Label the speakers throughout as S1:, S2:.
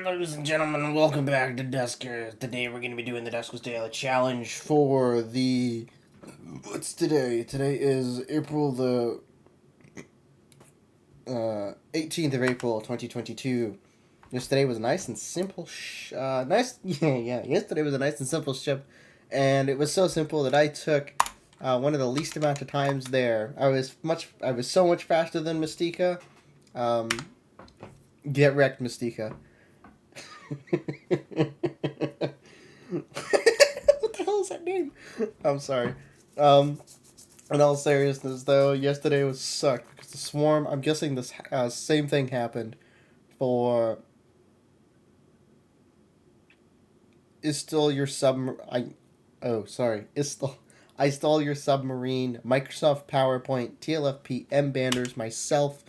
S1: ladies and gentlemen, welcome back to Duskers. Today we're going to be doing the Duskers Daily Challenge for the... What's today? Today is April the... 18th of April, 2022. Yesterday was a nice and simple yesterday was a nice and simple ship. And it was so simple that I took one of the least amount of times there. I was so much faster than Mystica. Get wrecked, Mystica. What the hell is that name? I'm sorry. In all seriousness, though, yesterday was sucked because the swarm. I'm guessing this same thing happened for. Is still your submarine? I stole your submarine. Microsoft PowerPoint, TLFP, M banners, myself,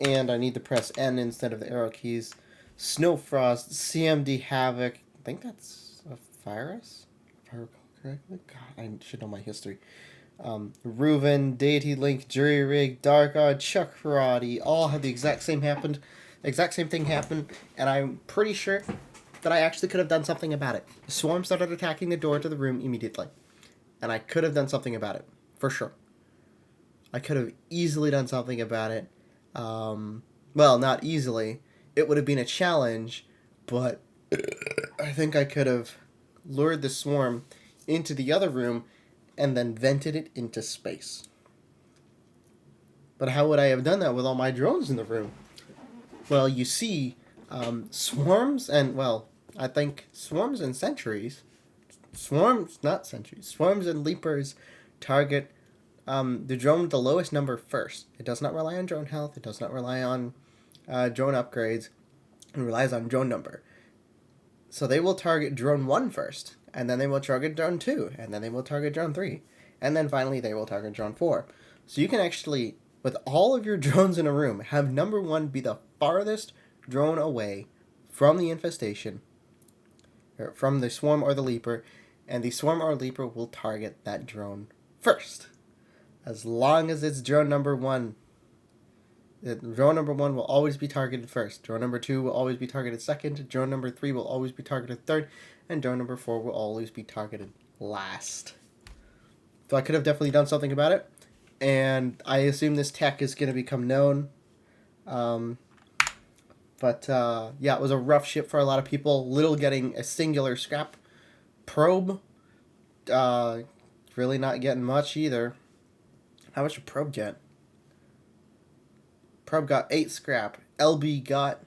S1: and I need to press N instead of the arrow keys. Snowfrost, CMD Havoc. I think that's a virus, if I recall correctly. God, I should know my history. Reuven, Deity Link, Jury Rig, Dark Odd, Chuck Karate, all had the exact same thing happen, and I'm pretty sure that I actually could have done something about it. The swarm started attacking the door to the room immediately, and I could have done something about it, for sure. I could have easily done something about it. Well, not easily. It would have been a challenge, but I think I could have lured the swarm into the other room and then vented it into space. But how would I have done that with all my drones in the room? Well, you see, swarms and leapers target the drone with the lowest number first. It does not rely on drone health. It does not rely on drone upgrades. It relies on drone number. So they will target drone 1 first, and then they will target drone 2, and then they will target drone 3, and then finally they will target drone 4. So you can actually, with all of your drones in a room, have number 1 be the farthest drone away from the infestation, or from the swarm or the leaper, and the swarm or leaper will target that drone first. As long as it's drone number 1, drone number 1 will always be targeted first. Drone number 2 will always be targeted second. Drone number 3 will always be targeted third. And drone number 4 will always be targeted last. So I could have definitely done something about it. And I assume this tech is going to become known. Yeah, it was a rough ship for a lot of people. Little getting a singular scrap. Probe, really not getting much either. How much did Probe get? Probe got 8 scrap. LB got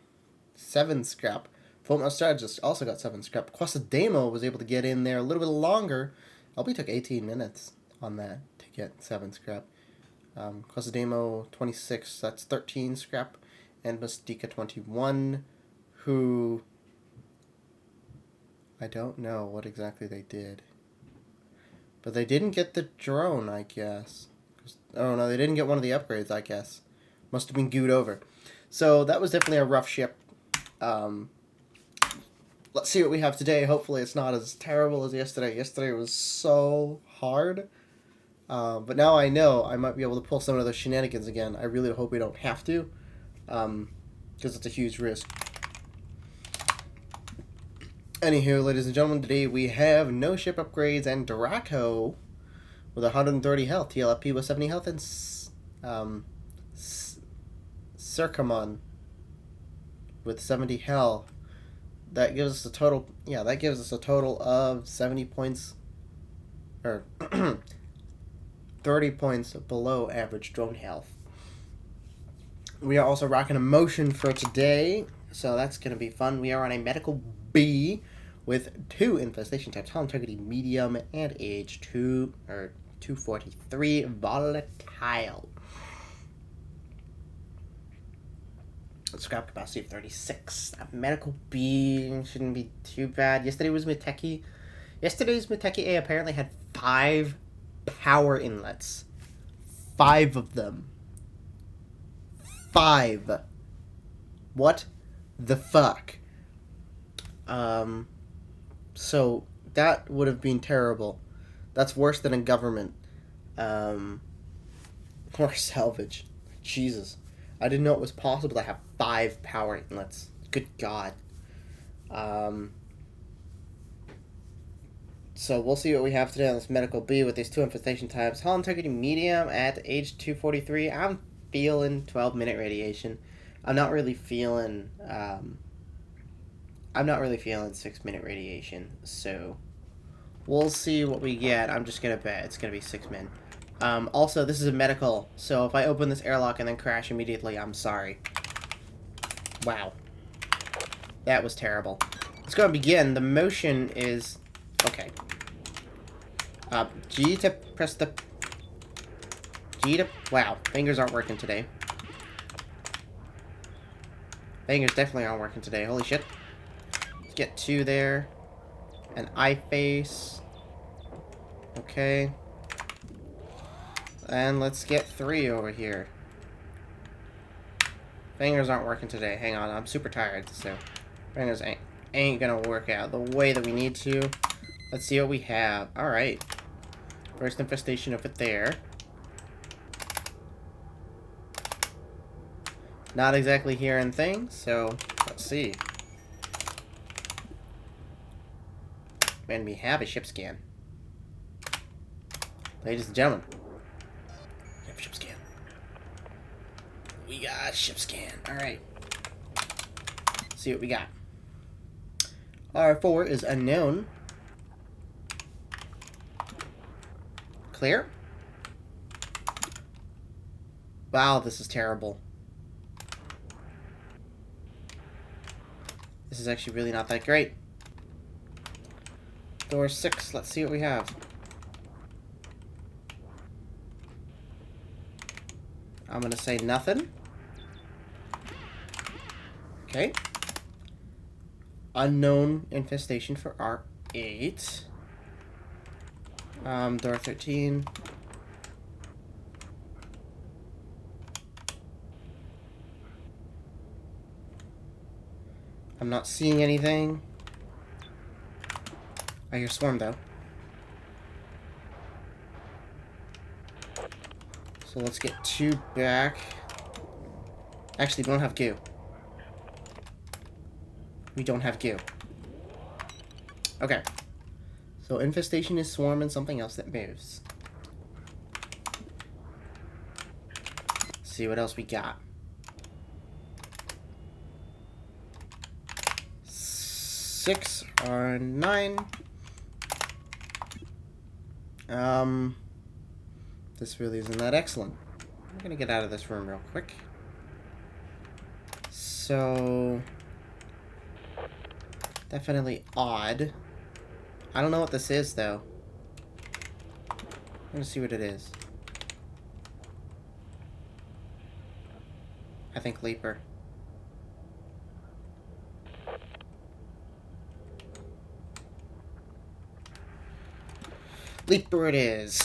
S1: 7 scrap. Full Strategist also got 7 scrap. Quasademo was able to get in there a little bit longer. LB took 18 minutes on that to get 7 scrap. Quasademo 26, that's 13 scrap. And Mystica 21, who I don't know what exactly they did. But they didn't get the drone, I guess. Oh no, they didn't get one of the upgrades, I guess. Must have been gooed over. So that was definitely a rough ship. Let's see what we have today. Hopefully it's not as terrible as yesterday. Yesterday was so hard. But now I know I might be able to pull some of those shenanigans again. I really hope we don't have to. Because it's a huge risk. Anywho, ladies and gentlemen, today we have no ship upgrades and Draco with 130 health, TLFP with 70 health, and Circumon with 70 health. That gives us a total. Yeah, that gives us a total of 70 points, or 30 points below average drone health. We are also rocking a motion for today, so that's gonna be fun. We are on a medical B with 2 infestation types: integrity medium and age 243 volatile. Scrap capacity of 36. That medical B shouldn't be too bad. Yesterday's Miteki A apparently had 5 power inlets. 5 of them. 5. What the fuck? So that would have been terrible. That's worse than a government. Or salvage. Jesus. I didn't know it was possible to have 5 power inlets. Good God. Um, so we'll see what we have today on this medical B with these two infestation types. Hull integrity medium at age 243. I'm feeling 12-minute radiation. I'm not really feeling 6-minute radiation. So we'll see what we get. I'm just gonna bet it's gonna be 6 min. Also, this is a medical, so if I open this airlock and then crash immediately, I'm sorry. Wow. That was terrible. Let's go and begin. The motion is... Okay. G to press the... G to... Wow. Fingers aren't working today. Fingers definitely aren't working today. Holy shit. Let's get 2 there. An eye face. Okay. And let's get 3 over here. Fingers aren't working today. Hang on, I'm super tired, so fingers ain't gonna work out the way that we need to. Let's see what we have. Alright. First infestation of it there. Not exactly hearing things, so let's see. And we have a ship scan. Ladies and gentlemen. We have a ship scan. We got a ship scan. Alright. See what we got. R4 is unknown. Clear. Wow, this is terrible. This is actually really not that great. Door 6, let's see what we have. I'm gonna say nothing. Okay. Unknown infestation for R8. Door 13. I'm not seeing anything. I hear swarm though. So let's get 2 back. Actually, we don't have goo. We don't have goo. Okay. So infestation is swarm and something else that moves. See what else we got. 6 or 9. This really isn't that excellent. I'm gonna get out of this room real quick. So... Definitely odd. I don't know what this is, though. I'm gonna see what it is. I think Leaper. Leaper it is.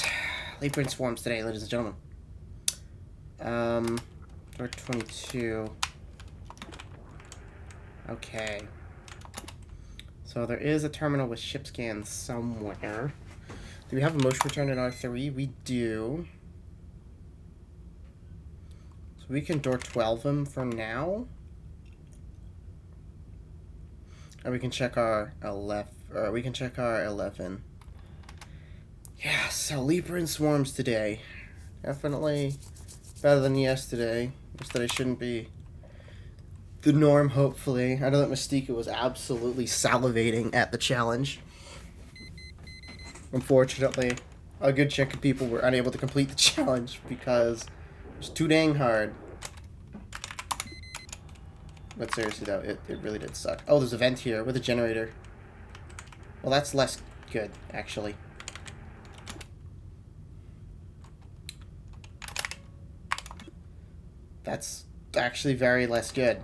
S1: Leaper and swarms today, ladies and gentlemen. Door 22. Okay. So there is a terminal with ship scans somewhere. Do we have a motion return in R3? We do. So we can door 12 him for now. Or we can check our 11. Yeah, so Leaper and swarms today. Definitely better than yesterday. Yesterday shouldn't be the norm, hopefully. I know that Mystica was absolutely salivating at the challenge. Unfortunately, a good chunk of people were unable to complete the challenge because it was too dang hard. But seriously though, it really did suck. Oh, there's a vent here with a generator. Well, that's less good, actually. That's actually very less good.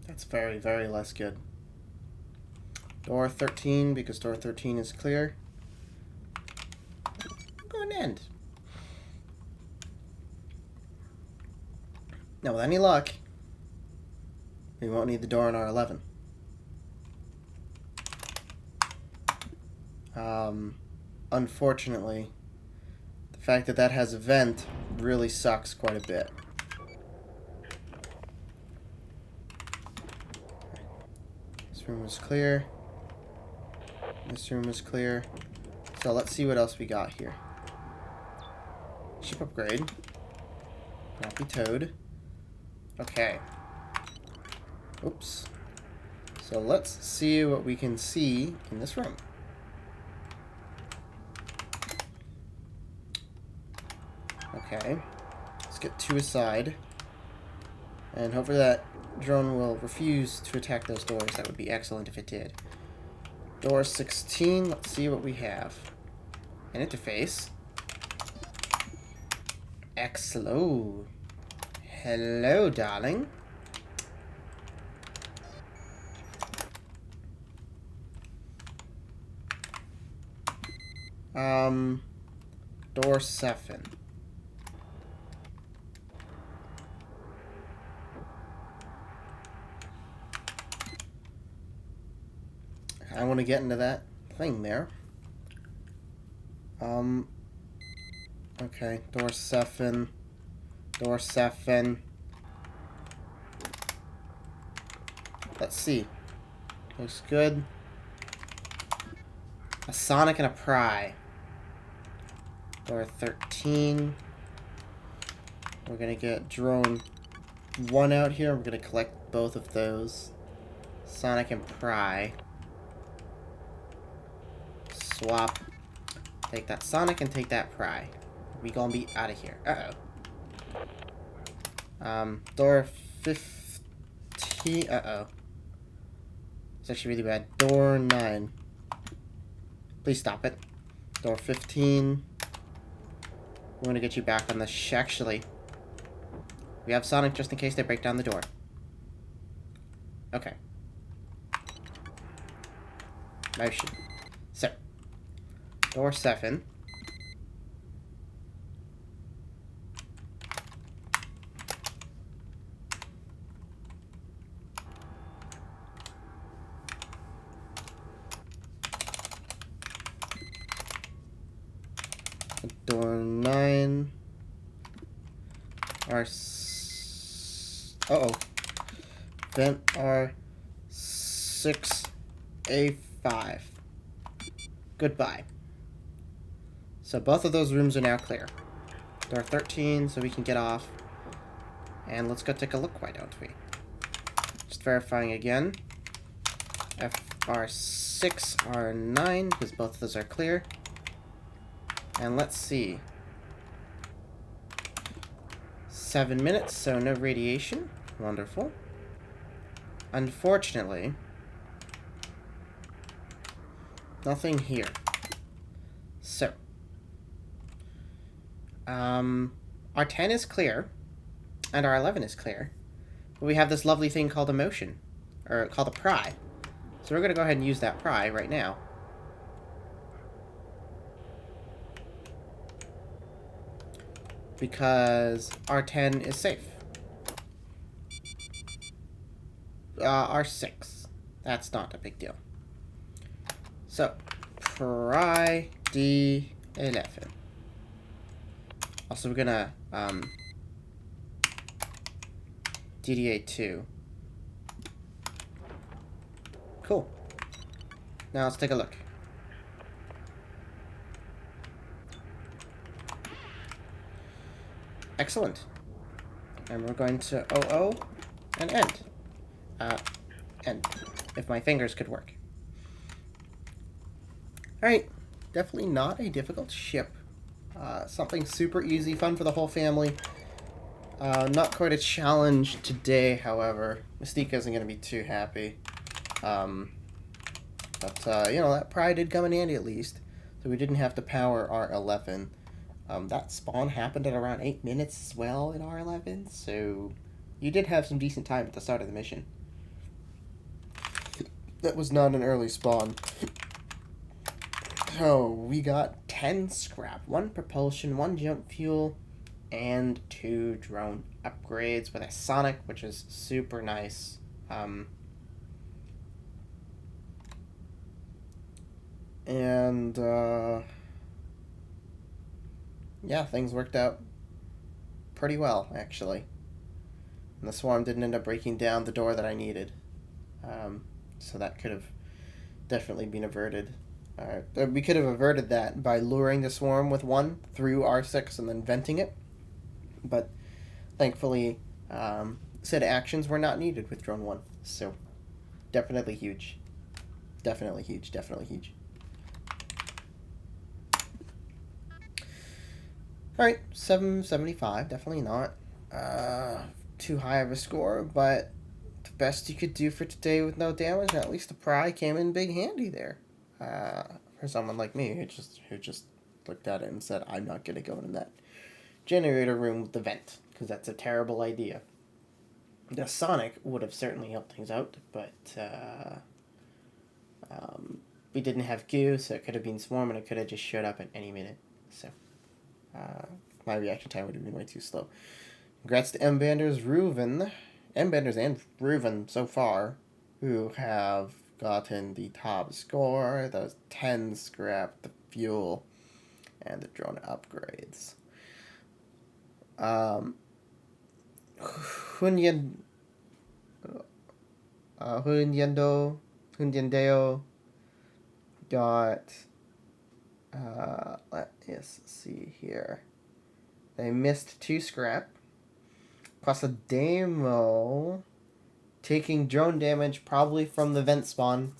S1: That's very, very less good. Door 13, because door 13 is clear. Go and end. Now, with any luck, we won't need the door in R11. Unfortunately, the fact that that has a vent really sucks quite a bit. room is clear. This room is clear. So let's see what else we got here. Ship upgrade. Not be towed. Okay. Oops. So let's see what we can see in this room. Okay. Let's get two aside. And hopefully that drone will refuse to attack those doors. That would be excellent if it did. Door 16. Let's see what we have. An interface. Excellent. Hello, darling. Door 7. I want to get into that thing there. Okay, door 7. Door 7. Let's see. Looks good. A Sonic and a Pry. Door 13. We're gonna get drone 1 out here. We're gonna collect both of those. Sonic and Pry. Swap. Take that Sonic and take that Pry. We gonna be out of here. Uh-oh. Door 15. Uh-oh. It's actually really bad. Door 9. Please stop it. Door 15. We want to get you back on the actually. We have Sonic just in case they break down the door. Okay. Motion. So. Door 7. Door 9. Uh-oh. Vent R6A5. Goodbye. So both of those rooms are now clear. Door 13, so we can get off. And let's go take a look, why don't we? Just verifying again. FR6, R9, because both of those are clear. And let's see. 7 minutes, so no radiation. Wonderful. Unfortunately, nothing here. So, R10 is clear, and R11 is clear. But we have this lovely thing called a motion, or called a pry. So we're going to go ahead and use that pry right now. Because R10 is safe. R6. That's not a big deal. So, pry D11. Also, we're gonna, DDA2. Cool. Now let's take a look. Excellent. And we're going to OO and end. End. If my fingers could work. Alright. Definitely not a difficult ship. Something super easy, fun for the whole family. Not quite a challenge today, however. Mystique isn't going to be too happy. You know, that pry did come in handy at least. So we didn't have to power R11. That spawn happened at around 8 minutes as well in R11, so you did have some decent time at the start of the mission. That was not an early spawn. So, we got 10 scrap, 1 propulsion, 1 jump fuel, and 2 drone upgrades with a Sonic, which is super nice. Yeah, things worked out pretty well, actually. And the swarm didn't end up breaking down the door that I needed. So that could have definitely been averted. We could have averted that by luring the swarm with 1 through R6 and then venting it. But thankfully, said actions were not needed with drone 1. So definitely huge. Definitely huge. Definitely huge. Alright, 775. Definitely not too high of a score, but the best you could do for today with no damage. At least the pry came in big handy there. For someone like me who just looked at it and said, I'm not going to go in that generator room with the vent, because that's a terrible idea. The Sonic would have certainly helped things out, but we didn't have goo, so it could have been Swarm, and it could have just showed up at any minute. So my reaction time would have been way too slow. Congrats to M-Banders, M-Banders and Reuven so far, who have gotten the top score, those 10 scrap, the fuel, and the drone upgrades. Hunyandeo got, let's see here. They missed 2 scrap. Pasademo taking drone damage probably from the vent spawn.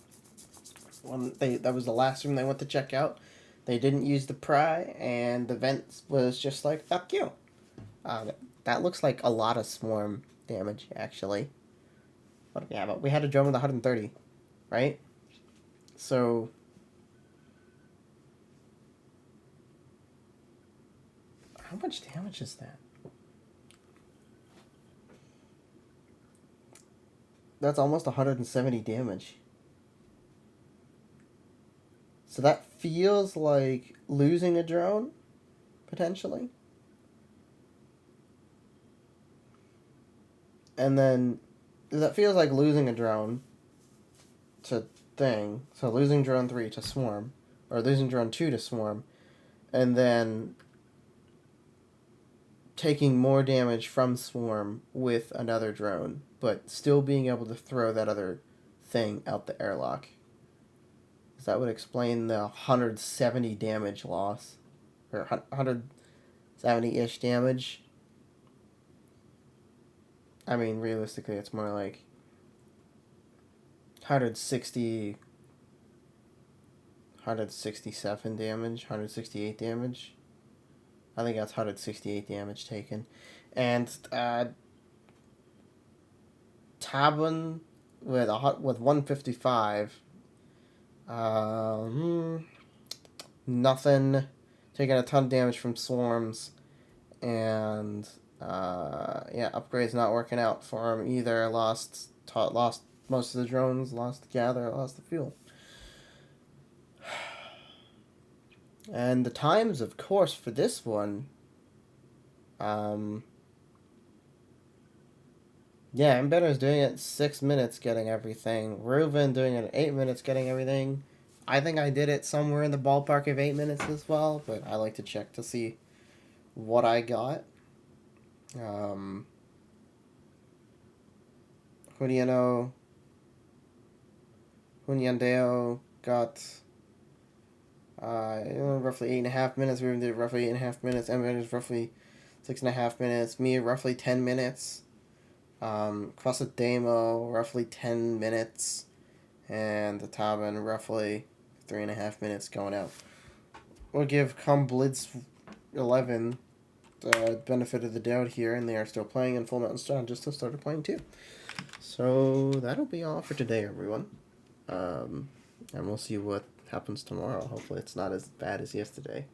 S1: That was the last room they went to check out. They didn't use the pry, and the vent was just like, fuck you. That looks like a lot of swarm damage, actually. What do we have? We had a drone with 130, right? So how much damage is that? That's almost 170 damage. So that feels like losing a drone, potentially. And then that feels like losing a drone to thing. So losing drone 3 to swarm, or losing drone 2 to swarm, and then taking more damage from swarm with another drone, but still being able to throw that other thing out the airlock. That would explain the 170 damage loss, or 170-ish damage. I mean, realistically, it's more like 167 damage, 168 damage. I think that's 168 damage taken. And Tabun with 155. Nothing. Taking a ton of damage from swarms. And upgrades not working out for him either. Lost most of the drones, lost the gather, lost the fuel. And the times, of course, for this one, Embedders doing it 6 minutes getting everything. Reuven doing it 8 minutes getting everything. I think I did it somewhere in the ballpark of 8 minutes as well, but I like to check to see what I got. Hunyandeo got roughly 8.5 minutes. Reuven did roughly 8.5 minutes. Embedders roughly 6.5 minutes. Me roughly 10 minutes. Pasademo roughly 10 minutes, and the Taban roughly 3.5 minutes going out. We'll give Blitz 11 the benefit of the doubt here, and they are still playing, and Full Mountain Star just started playing too. So that'll be all for today, everyone. And we'll see what happens tomorrow. Hopefully it's not as bad as yesterday.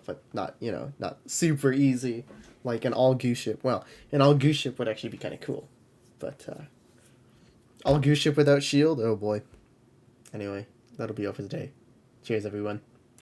S1: But not super easy, like an all goose ship. Well, an all goose ship would actually be kind of cool, but all goose ship without shield, oh boy. Anyway, that'll be all for today. Cheers, everyone.